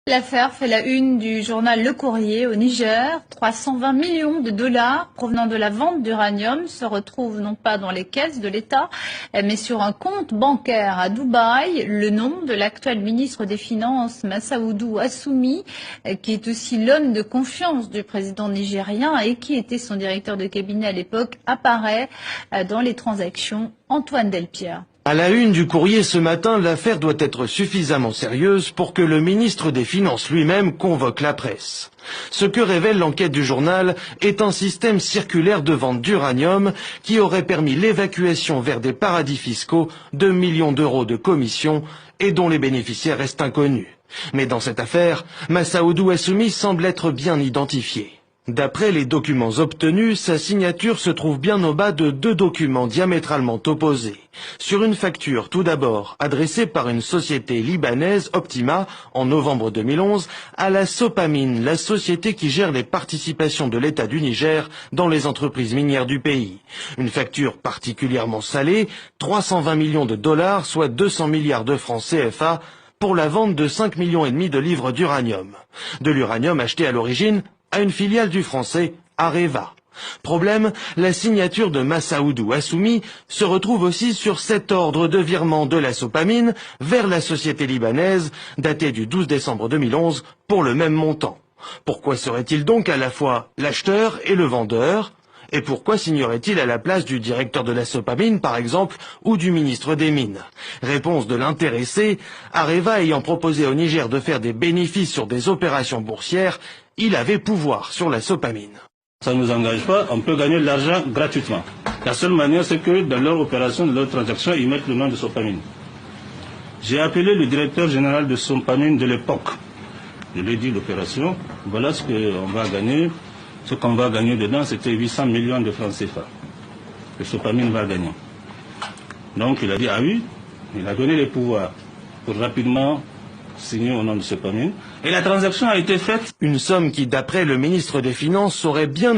L'affaire fait la une du journal Le Courrier au Niger. 320 millions de dollars provenant de la vente d'uranium se retrouvent non pas dans les caisses de l'État, mais sur un compte bancaire à Dubaï. Le nom de l'actuel ministre des Finances, Massaoudou Assoumi, qui est aussi l'homme de confiance du président nigérien et qui était son directeur de cabinet à l'époque, apparaît dans les transactions. Antoine Delpierre. À la une du Courrier ce matin, l'affaire doit être suffisamment sérieuse pour que le ministre des Finances lui-même convoque la presse. Ce que révèle l'enquête du journal est un système circulaire de vente d'uranium qui aurait permis l'évacuation vers des paradis fiscaux de millions d'euros de commissions et dont les bénéficiaires restent inconnus. Mais dans cette affaire, Massaoudou Assoumi semble être bien identifié. D'après les documents obtenus, sa signature se trouve bien au bas de deux documents diamétralement opposés. Sur une facture, tout d'abord, adressée par une société libanaise, Optima, en novembre 2011, à la Sopamine, la société qui gère les participations de l'État du Niger dans les entreprises minières du pays. Une facture particulièrement salée, 320 millions de dollars, soit 200 milliards de francs CFA, pour la vente de 5,5 millions de livres d'uranium. De l'uranium acheté à l'origine à une filiale du français Areva. Problème, la signature de Massaoudou Assoumi se retrouve aussi sur cet ordre de virement de la Sopamine vers la société libanaise, daté du 12 décembre 2011, pour le même montant. Pourquoi serait-il donc à la fois l'acheteur et le vendeur ? Et pourquoi signerait-il à la place du directeur de la Sopamine, par exemple, ou du ministre des Mines? Réponse de l'intéressé, Areva ayant proposé au Niger de faire des bénéfices sur des opérations boursières, il avait pouvoir sur la Sopamine. Ça ne nous engage pas, on peut gagner de l'argent gratuitement. La seule manière, c'est que dans leur opération, dans leur transaction, ils mettent le nom de Sopamine. J'ai appelé le directeur général de Sopamine de l'époque. Je lui ai dit l'opération, voilà ce qu'on va gagner. Ce qu'on va gagner dedans, c'était 800 millions de francs CFA. Le Sopamine va gagner. Donc il a dit, ah oui, il a donné les pouvoirs pour rapidement signé au nom de Sopamine. Et la transaction a été faite. Une somme qui, d'après le ministre des Finances, aurait bien